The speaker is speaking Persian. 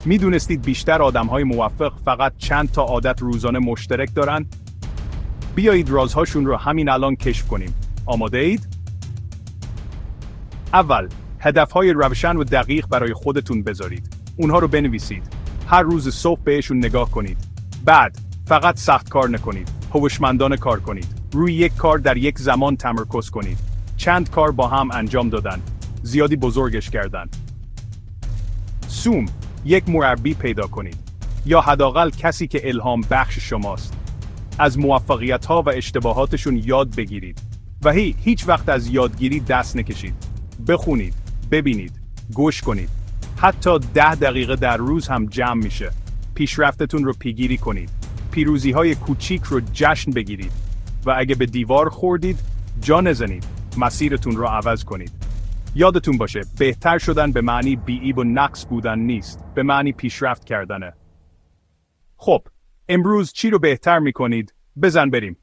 میدونستید بیشتر آدم‌های موفق فقط چند تا عادت روزانه مشترک دارن؟ بیایید رازهاشون رو همین الان کشف کنیم. آماده اید؟ اول، هدف‌های روشن و دقیق برای خودتون بذارید. اونها رو بنویسید. هر روز صبح بهشون نگاه کنید. بعد، فقط سخت کار نکنید. هوشمندانه کار کنید. روی یک کار در یک زمان تمرکز کنید. چند کار با هم انجام دادن. زیادی بزرگش کردن. سوم، یک مربی پیدا کنید. یا حداقل کسی که الهام بخش شماست. از موفقیت‌ها و اشتباهاتشون یاد بگیرید. و هیچ وقت از یادگیری دست نکشید. بخونید، ببینید، گوش کنید. حتی 10 دقیقه در روز هم جمع میشه. پیشرفتتون رو پیگیری کنید. پیروزی‌های کوچیک رو جشن بگیرید. و اگه به دیوار خوردید، جا نزنید. مسیرتون رو عوض کنید. یادتون باشه، بهتر شدن به معنی بی‌عیب و نقص بودن نیست. به معنی پیشرفت کردنه. خب، امروز چی رو بهتر میکنید؟ بزن بریم.